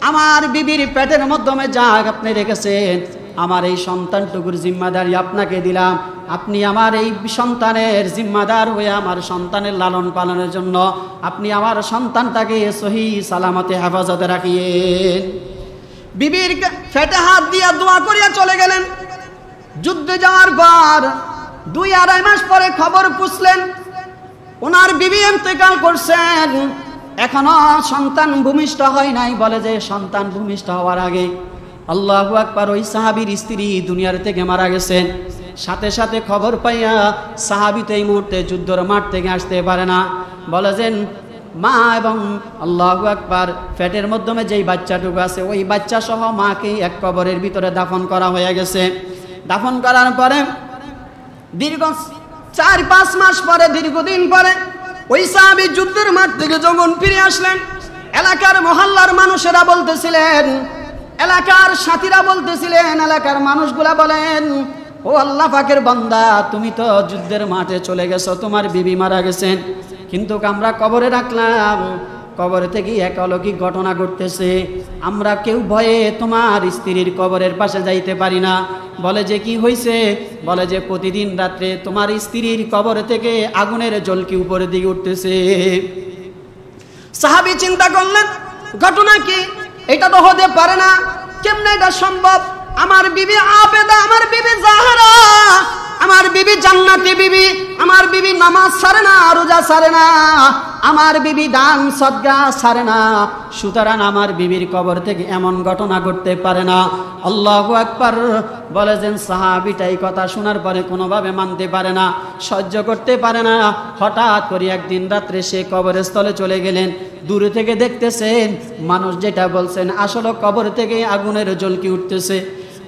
আমার বিবির পেটের মাধ্যমে যা আপনি রেখেছেন আমার এই সন্তানটুকুর জিম্মাদারি আপনাকে দিলাম আপনি আমার এই সন্তানের জিম্মাদার হয়ে আমার সন্তানের লালন পালনের জন্য আপনি আমার সন্তানটাকে সহি সালামতে হেফাজতে রাখিয়েন বিবির পেটে হাত দিয়া দোয়া করিয়া চলে গেলেন যুদ্ধে যাওয়ার পর 2-2.5 মাস পরে খবর পুছলেন ওনার বিবি ইন্তেকাল করছেন এখনো সন্তান ভূমিষ্ঠ হয় নাই বলে যে সন্তান ভূমিষ্ঠ হওয়ার আগে আল্লাহু আকবার ওই সাহাবীর স্ত্রী দুনিয়ার থেকে মারা গেছেন সাথে সাথে খবর পাইয়া সাহাবী তো এই মুহূর্তে যুদ্ধের মাঠ থেকে আসতে পারে না বলে যে মা এবং আল্লাহু আকবার পেটের মাধ্যমে যেই বাচ্চাটুকু আছে ওই বাচ্চা সহ মাকে এক কবরের ভিতরে দাফন করা হয়ে গেছে দাফন করার পরে দীর্ঘ 4-5 মাস পরে দীর্ঘদিন পরে ওই সাহাবী যুদ্ধের মাঠ থেকে যখন ফিরে আসলেন, এলাকার মহল্লার মানুষেরা বলতেছিলেন, এলাকার সাথীরা বলতেছিলেন, এলাকার মানুষগুলা বলেন, ও আল্লাহ পাকের বান্দা, তুমি তো যুদ্ধের মাঠে চলে গেছো, তোমার বিবি মারা গেছেন, কিন্তু আমরা কবরে রাখলাম, কবর থেকে এক অলৌকিক ঘটনা ঘটতেছে, আমরা কেউ ভয়ে তোমার স্ত্রীর কবরের পাশে যাইতে পারি না। বলে যে কি হয়েছে? বলে যে প্রতিদিন রাত্রে তোমার স্ত্রীর কবর থেকে আগুনের ঝলকি উপরের দিকে উঠতেছে। সাহাবী চিন্তা করলেন, ঘটনা কি? এটা তো হতে পারে না, কেমনে এটা সম্ভব? আমার বিবি আবেদা, আমার বিবি জাহরা, আমার বিবি জান্নাতি বিবি, আমার বিবি নামাজ ছাড়ে না, রোজা ছাড়ে না, আমার বিবি দান সদকা ছাড়ে না, সুতরাং আমার বিবির কবর থেকে এমন ঘটনা ঘটতে পারে না। আল্লাহু আকবার। বলে যে সাহাবীটা এই কথা শোনার পরে কোনোভাবে মানতে পারে না, সহ্য করতে পারে না। হঠাৎ করে একদিন রাত্রে সে কবরের স্থলে চলে গেলেন। দূরে থেকে দেখতেছেন মানুষ যেটা বলছেন আসলে কবর থেকে আগুনের ঝলকি উঠতেছে।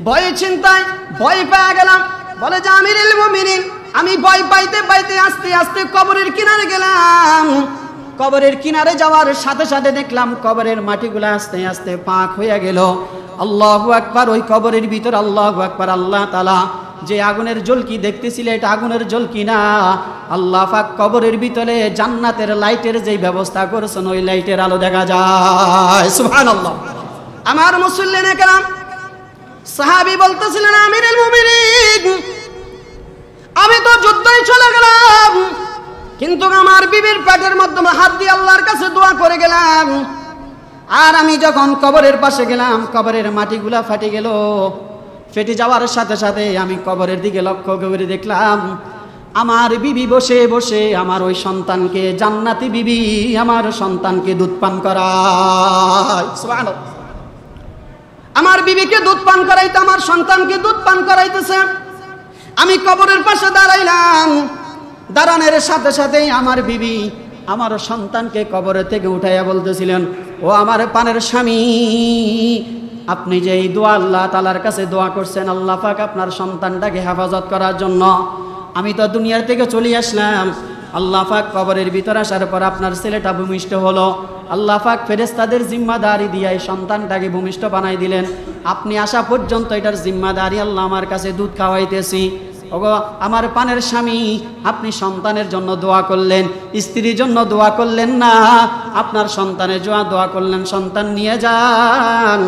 ভয়ে চিন্তায় ভয় পেয়ে গেলাম। বলে যে আমিরুল মুমিনিন, আমি ভয় পাইতে পাইতে আস্তে আস্তে কবরের কিনারে গেলাম। কবরের কিনারে যাওয়ার সাথে সাথে দেখলাম কবরের মাটিগুলো আস্তে আস্তে পাক হয়ে গেল। আল্লাহু আকবার। ওই কবরের ভিতর আল্লাহু আকবার, আল্লাহ তাআলা যে আগুনের ঝলকি দেখতেছিল এটা আগুনের ঝলকি না, আল্লাহ পাক কবরের ভিতরে জান্নাতের লাইটের যে ব্যবস্থা করেছেন ওই লাইটের আলো দেখা যায়। সুবহানাল্লাহ। আমার মুসল্লিনে কেরাম, সাহাবী বলতেছিলেন আমিরুল মুমিনিন, আমি তো যুদ্ধে চলে গেলাম, কিন্তু আমার বিবির পেটের মধ্যে হাত দিয়ে আল্লাহর কাছে দোয়া করে গেলাম। আর আমি যখন কবরের পাশে গেলাম, কবরের মাটিগুলা ফাটে গেল। ফেটে যাওয়ার সাথে সাথে আমি কবরের দিকে লক্ষ্য করে দেখলাম আমার বিবি বসে বসে আমার ওই সন্তানকে, জান্নাতি বিবি আমার সন্তানকে দুধ পান করায়। সুবহানাল্লাহ। আমার বিবিকে দুধ পান করাইতে, আমার সন্তানকে দুধ পান করাইতেছে। আমি কবরের পাশে দাঁড়াইলাম। দাঁড়ানোর সাথে সাথে আমার বিবি আমার সন্তানকে কবরের থেকে উঠাইয়া বলতেছিলেন, ও আমার পানের স্বামী, আপনি যে এই দোয়া আল্লাহ তাআলার কাছে দোয়া করছেন আল্লাহ পাক আপনার সন্তানটাকে হেফাজত করার জন্য, আমি তো দুনিয়ার থেকে চলে আসলাম, আল্লাহ পাক কবরের ভিতর আসার পর আপনার ছেলেটা ভূমিষ্ঠ হলো, আল্লাহ পাক ফেরেশতাদের জিম্মাদারি দিয়ে এই সন্তানটাকে ভূমিষ্ঠ বানাই দিলেন, আপনি আসা পর্যন্ত এটার জিম্মাদারি আল্লাহ আমার কাছে দুধ খাওয়াইতেছি। ওগো আমার পানের স্বামী, আপনি সন্তানের জন্য দোয়া করলেন, স্ত্রীর জন্য দোয়া করলেন না, আপনার সন্তানের জন্য দোয়া করলেন, সন্তান নিয়ে যান।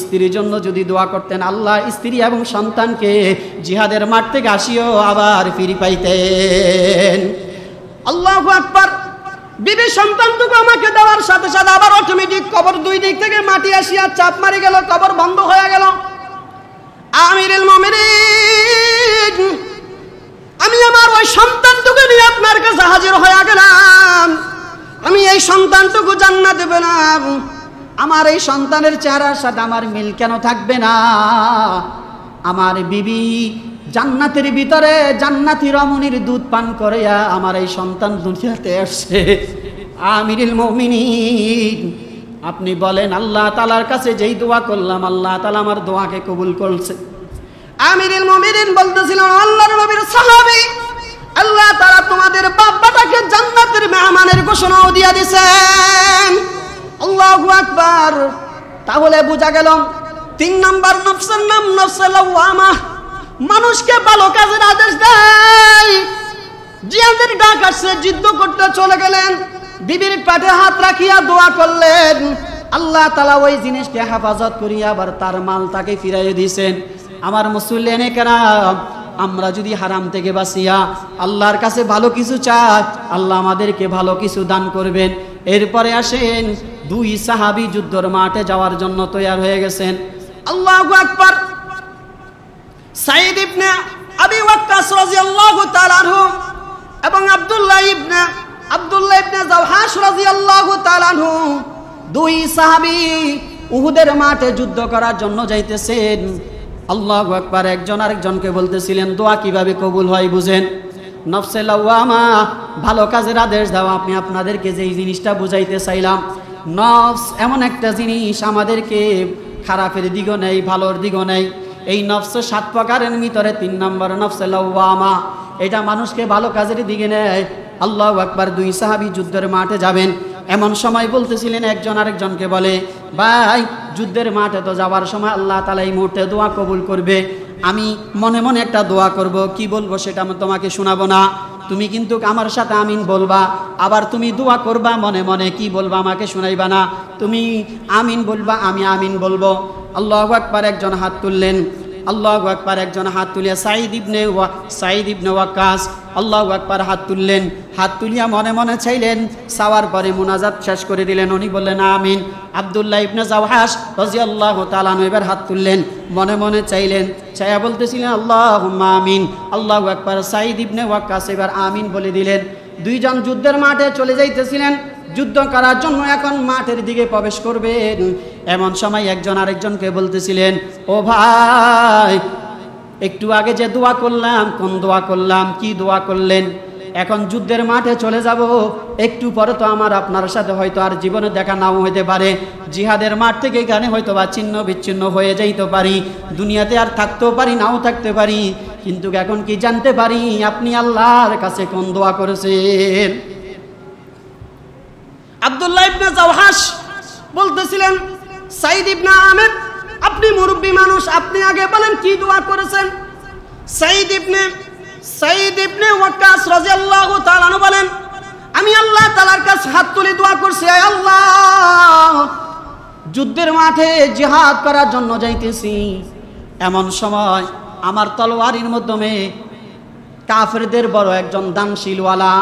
স্ত্রীর জন্য যদি দোয়া করতেন আল্লাহ স্ত্রী এবং সন্তানকে জিহাদের মাঠ থেকে আসিও আবার ফিরে পাইতেন। আল্লাহু আকবার। বিবি সন্তানটুকু আমাকে দেওয়ার সাথে সাথে আবার অটোমেটিক কবর দুই দিক থেকে মাটি আসিয়া চাপ মারি গেল, কবর বন্ধ হয়ে গেল। আমিরুল মুমিনিন, আমি আমার ওই সন্তানটুকু নিয়ে আপনার কাছে হাজির হয়ে গেলাম। আমি এই সন্তানটুকু জান্নাতে পেলাম। আমার এই সন্তানের চেহারার সাথে আমার মিল কেন থাকবে না? আমার বিবি জান্নাতের ভিতরে জান্নাতি রমণীর দুধ পান করিয়া আমার এই সন্তান দুনিয়াতে আসছে। আমিরুল মুমিনিন, আপনি বলেন আল্লাহ তাআলার কাছে যেই দোয়া করলাম আল্লাহ তাআলা আমার দোয়াকে কবুল করছে। আমিরুল মুমিনিন বলতেছিলেন, আল্লাহর নবীর সাহাবী, আল্লাহ তাআলা তোমাদের বাবাটাকে জান্নাতের মেহমানের ঘোষণাও দিয়া দিয়েছেন। আল্লাহু আকবার। তাহলে বোঝা গেল 3 নাম্বার নফসের নাম নফসে লাওয়ামা, মানুষকে ভালো কাজের আদেশ দেয়। জিহাদের ডাক আসছে, যুদ্ধ করতে চলে গেলেন, বিবির পেটে হাত রাখিয়া দোয়া করলেন, আল্লাহ তাআলা ওই জিনিসকে হেফাজত করিয়া আবার তার মাল তাকে ফিরাইয়ে দিয়েছেন। আমার মুসল্লিনে কেরাম, আমরা যদি হারাম থেকে বাঁচিয়া আল্লাহর কাছে ভালো কিছু চাই আল্লাহ আমাদেরকে ভালো কিছু দান করবেন। এরপরে আসেন 2 সাহাবী যুদ্ধের মাঠে যাওয়ার জন্য তৈয়ার হয়ে গেছেন। আল্লাহু আকবার। সাঈদ ইবনে আবি ওয়াক্কাস রাদিয়াল্লাহু তাআলা আনহু এবং আব্দুল্লাহ ইবনে জাওহাশ রাদিয়াল্লাহু তাআলা আনহু 2 সাহাবী উহুদের মাঠে যুদ্ধ করার জন্য যাইতেছেন। আল্লাহু আকবার। একজন আরেকজনকে বলতেছিলেন দোয়া কিভাবে কবুল হয় বুঝেন। নফসে লাওয়ামা, ভালো কাজের আদেশ দেওয়া। আপনি আপনাদেরকে যেই জিনিসটা বুঝাইতে চাইলাম, নফস এমন একটা জিনিস আমাদেরকে খারাপের দিকও নেই ভালোর দিকও নেই। এই নফস 7 প্রকারের ভিতরে 3 নম্বর নফসে লাওয়ামা, এটা মানুষকে ভালো কাজের দিকে নেয় আল্লাহু আকবার। দুই সাহাবী যুদ্ধের মাঠে যাবেন, এমন সময় বলতেছিলেন, একজন আরেকজনকে বলে, ভাই যুদ্ধের মাঠে তো যাওয়ার সময় আল্লাহ তাআলা এই মুহূর্তে দোয়া কবুল করবে, আমি মনে মনে একটা দোয়া করব, কি বলবো সেটা আমি তোমাকে শোনাবো না, তুমি কিন্তু আমার সাথে আমিন বলবা, আবার তুমি দোয়া করবা মনে মনে, কি বলবা আমাকে শোনাইবা না, তুমি আমিন বলবা, আমি আমিন বলবো। আল্লাহু আকবার। একজন হাত তুললেন, আল্লাহু আকবার। একজন হাত তুলিয়া সাঈদ ইবনে ওয়াক্কাস আল্লাহু আকবার হাত তুললেন, হাত তুলিয়া মনে মনে চাইলেন, চাওয়ার পরে মুনাজাত শেষ করে দিলেন, উনি বললেন আমিন। আব্দুল্লাহ ইবনে জাওহাস রাদিয়াল্লাহু তাআলা আনহু এবার হাত তুললেন, মনে মনে চাইলেন, চাইয়া বলতেছিলেন আল্লাহুম্মা আমিন। আল্লাহু আকবার। সাঈদ ইবনে ওয়াক্কাস এবার আমিন বলে দিলেন। দুইজন যুদ্ধের মাঠে চলে যাইতেছিলেন যুদ্ধ করার জন্য, এখন মাঠের দিকে প্রবেশ করবেন, এমন সময় একজন আরেকজনকে বলতেছিলেন, ও ভাই একটু আগে যে দোয়া করলাম, কোন দোয়া করলাম, কি দোয়া করলেন, এখন যুদ্ধের মাঠে চলে যাব, একটু পরে তো আমার আপনার সাথে হয়তো আর জীবনে দেখা নাও হইতে পারে, জিহাদের মাঠ থেকে এখানে হয়তো বা ছিন্ন বিচ্ছিন্ন হয়ে যাইতে পারি, দুনিয়াতে আর থাকতেও পারি নাও থাকতে পারি, কিন্তু এখন কি জানতে পারি আপনি আল্লাহর কাছে কোন দোয়া করেছেন। আব্দুল্লাহ ইবনে জাওহাস বলতেছিলেন, সাঈদ ইবনে আমির আপনি মুরব্বী মানুষ, আপনি আগে বলেন কি দোয়া করেছেন। সাঈদ ইবনে ওয়াক্কাস রাদিয়াল্লাহু তাআলা আনহু বলেন, আমি আল্লাহ তাআলার কাছে হাত তুলে দোয়া করছি, হে আল্লাহ যুদ্ধের মাঠে জিহাদ করার জন্য যাইতেছি, এমন সময় আমার তলোয়ারের মাধ্যমে কাফেরদের বড় একজন দানশীলওয়ালা,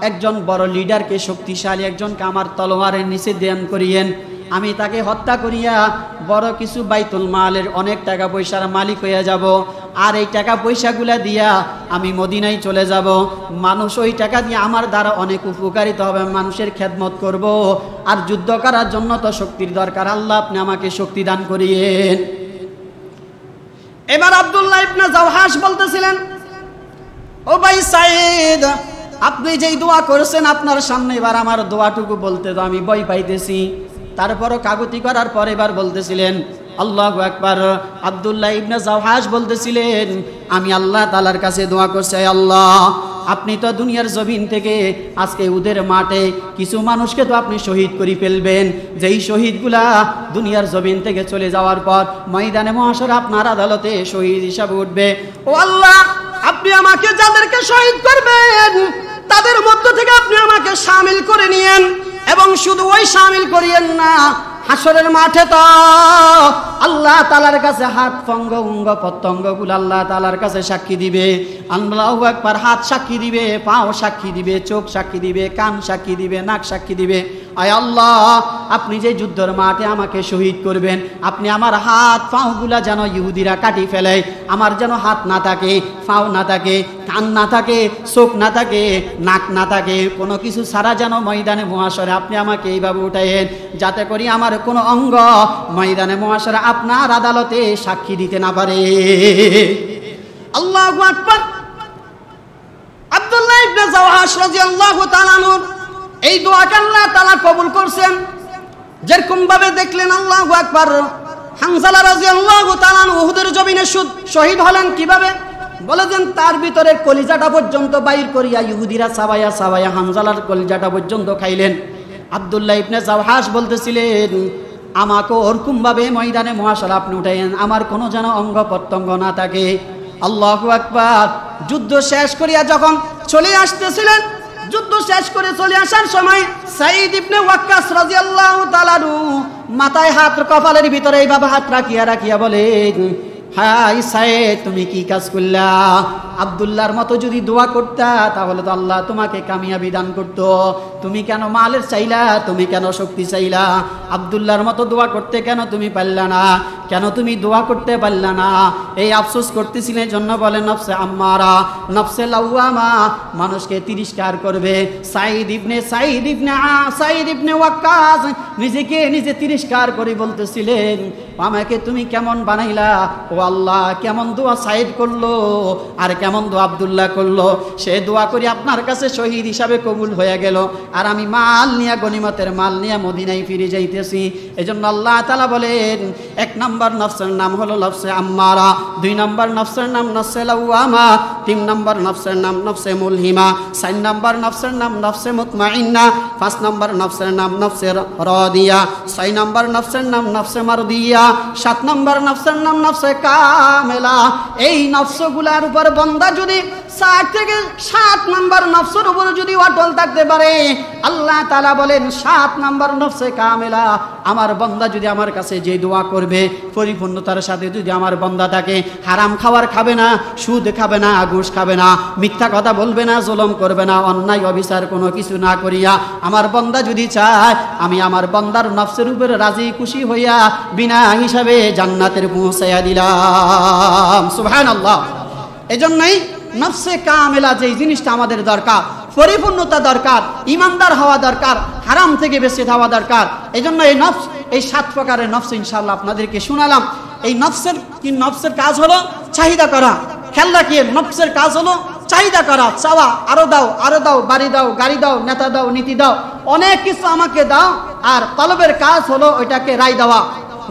একজন বড় লিডারকে, শক্তিশালী একজনকে আমার তলোয়ারের নিচে দান করিয়েন, আমি তাকে হত্যা করিয়া বড় কিছু বাইতুল মালের অনেক টাকা পয়সার মালিক হয়ে যাব, আর এই টাকা পয়সাগুলা দিয়া আমি মদিনায় চলে যাব, মানুষ ওই টাকা দিয়ে আমার দ্বারা অনেক উপকারিত হবে, মানুষের খেদমত করব, আর যুদ্ধ করার জন্য তো শক্তির দরকার, আল্লাহ আপনি আমাকে শক্তি দান করিয়েন। এবার আব্দুল্লাহ ইবনে জাওহাস বলতেছিলেন, ও ভাই সাঈদ আপনি যেই দোয়া করেছেন আপনার সামনে এবার আমার দোয়াটুকু বলতে তো আমি ভয় পাইতেছি, তারপরও কাগতি করার পরে এবার বলতেছিলেন আল্লাহু আকবার। আব্দুল্লাহ ইবনে জাওহাস বলতেছিলেন, আমি আল্লাহ তাআলার কাছে দোয়া করছি, আল্লাহ আপনি তো দুনিয়ার জমিন থেকে আজকে উদের মাঠে কিছু মানুষকে তো আপনি শহীদ করে ফেলবেন, যেই শহীদগুলা দুনিয়ার জমিন থেকে চলে যাওয়ার পর ময়দানে মহাশরে আপনার আদালতে শহীদ হিসাবে উঠবে, ও আল্লাহ আপনি আমাকে যাদেরকে শহীদ করবেন তাদের মধ্য থেকে আপনি আমাকে শামিল করে নিয়েন, এবং শুধু ওই শামিল করিয়েন না, হাসরের মাঠে তো আল্লাহ তাআলার কাছে হাত অঙ্গ অঙ্গ প্রত্যঙ্গগুলো আল্লাহ তাআলার কাছে সাক্ষী দিবে, আল্লাহু আকবার। হাত সাক্ষী দিবে, পাও সাক্ষী দিবে, চোখ সাক্ষী দিবে, কান সাক্ষী দিবে, নাক সাক্ষী দিবে, আয় আল্লাহ আপনি যে যুদ্ধের মাঠে আমাকে শহীদ করবেন, আপনি আমার হাত পাওগুলা যেন ইহুদিরা কাটি ফেলে, আমার যেন হাত না থাকে, পাও না থাকে, কান না থাকে, চোখ না থাকে, নাক না থাকে, কোনো কিছু ছাড়া যেন ময়দানে মহাশরে আপনি আমাকে এইভাবে উঠাইয়েন, যাতে করি আমার কোনো অঙ্গ ময়দানে মহাশরে আপনার আদালতে সাক্ষী দিতে না পারে। আল্লাহু আকবার। আব্দুল্লাহ ইবনে জাওহাস রাদিয়াল্লাহু তাআলা আনহু এই দোয়াকে আল্লাহ তাআলা কবুল করছেন, যেরকম ভাবে দেখলেন আল্লাহু আকবার হামজালা রাদিয়াল্লাহু তাআলা আনহু উহুদের জমিনে শহীদ হলেন কিভাবে বলেছেন, তার ভিতরে কলিজাটা পর্যন্ত বাইর করিয়া ইহুদিরা সাবায়া সাবায়া হামজালার কলিজাটা পর্যন্ত খাইলেন। আব্দুল্লাহ ইবনে জাওহাস বলতেছিলেন, আমাকে ওরকম ভাবে ময়দানে মহাশরে আপনি উঠাইয়েন, আমার কোনো যেন অঙ্গ প্রত্যঙ্গ না থাকে। আল্লাহু আকবার। যুদ্ধ শেষ করিয়া যখন চলে আসতেছিলেন, যুদ্ধ শেষ করে চলে আসার সময় সাঈদ ইবনে ওয়াক্কাস রাদিয়াল্লাহু তাআলা মাথায় হাত, কপালের ভিতরে এইভাবে হাত রাখিয়া বলে, হাই সাঈদ তুমি কি কাজ করলা, আব্দুল্লাহর মতো যদি দোয়া করতা তাহলে তো আল্লাহ তোমাকে কামিয়াবি দান করতো, তুমি কেন মালের চাইলা, তুমি কেন শক্তি চাইলা, আব্দুল্লাহর মতো দোয়া করতে কেন তুমি পারলা না, কেন তুমি দোয়া করতে পারলা না, এই আফসোস করতেছিলেন জন্য বলে নফসে আম্মারা নফসে লাওয়ামা, মানুষকে তিরস্কার করবে। সাঈদ ইবনে ওয়াক্কাস নিজেকে নিজে তিরস্কার করে বলতেছিলেন, আমাকে তুমি কেমন বানাইলা, ও আল্লাহ কেমন দোয়া সাঈদ করলো আর কেমন দোয়া আব্দুল্লাহ করলো, সে দোয়া করি আপনার কাছে শহীদ হিসাবে কবুল হয়ে গেল, আর আমি মাল নিয়ে গনিমতের মাল নিয়ে মদিনায় ফিরে যাইতেছি। এজন্য আল্লাহ তাআলা বলেন, এক নম্বর নফসের নাম হলো নফসে আম্মারা, দুই নম্বর নফসের নাম নফসে লাওয়ামা, 3 নম্বর নফসের নাম নফসে মুলহিমা, 4 নম্বর নফসের নাম নফসে মুতমাইন্না, 5 নম্বর নফসের নাম নফসে রাদিয়া, 6 নম্বর নফসের নাম নফসে মারদিয়া, 7 নম্বর নফসের নাম নফসে কামেলা। এই নফসগুলার উপর বান্দা যদি 7 থেকে 7 নম্বর নফসের উপর যদি অটল থাকতে পারে, আল্লাহ তাআলা বলেন 7 নম্বর নফসে কামেলা, আমার বান্দা যদি আমার কাছে যে দোয়া করবে পরিপূর্ণতার সাথে যদি আমার বান্দা থাকে, হারাম খাবার খাবে না, সুদ খাবে না, ঘুষ খাবে না, মিথ্যা কথা বলবে না, জুলুম করবে না, অন্যায় অবিচার কোনো কিছু না করিয়া আমার বান্দা যদি চায়, আমি আমার বান্দার নফসের উপরে রাজি খুশি হইয়া বিনা হিসাবে জান্নাতের পৌঁছাইয়া দিলাম। সুবহানাল্লাহ। এজন্যই নফসে কামেলা যে জিনিসটা আমাদের দরকার, পরিপূর্ণতা দরকার, ইমানদার হওয়া দরকার, হারাম থেকে বেঁচে থাকা দরকার। এজন্য এই নফস, এই 7 প্রকারের নফস ইনশাআল্লাহ আপনাদেরকে শোনালাম। এই নফসের কাজ হলো চাহিদা করা। খেয়াল রাখিয়ে, নফসের কাজ হলো চাহিদা করা, চাওয়া, আরো দাও, আরো দাও, বাড়ি দাও, গাড়ি দাও, নেতা দাও, নীতি দাও, অনেক কিছু আমাকে দাও। আর তলবের কাজ হলো ওইটাকে রায় দেওয়া।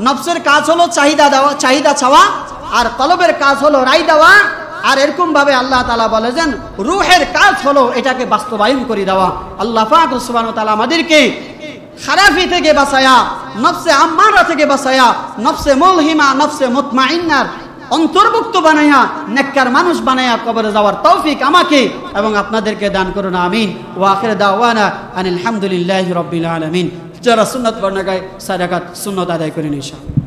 নফসের কাজ হলো চাহিদা দেওয়া, চাহিদা চাওয়া, আর তলবের কাজ হলো রায় দেওয়া। আর এরকম ভাবে আল্লাহ তাআলা বলেছেন রূহের কাজ হলো এটাকে বাস্তবায়ন করে দেওয়া। আল্লাহ পাক সুবহানাহু ওয়া তাআলা আমাদেরকে খারাপি থেকে বাঁচায়া, নফসে আম্মারা থেকে বাঁচায়া, নফসে মুলহিমা, নফসে মুতমাইন্নার অন্তর্ভুক্ত বানায়া, নেককার মানুষ বানায়া কবরে যাওয়ার তৌফিক আমাকে এবং আপনাদেরকে দান করুন, আমিন। ওয়া আখির দাওয়ানা আনিল হামদুলিল্লাহি রাব্বিল আলামিন। যারা সুন্নাত বর্ণনায় 4 রাকাত সুন্নাত আদায় করেন ইনশাআল্লাহ।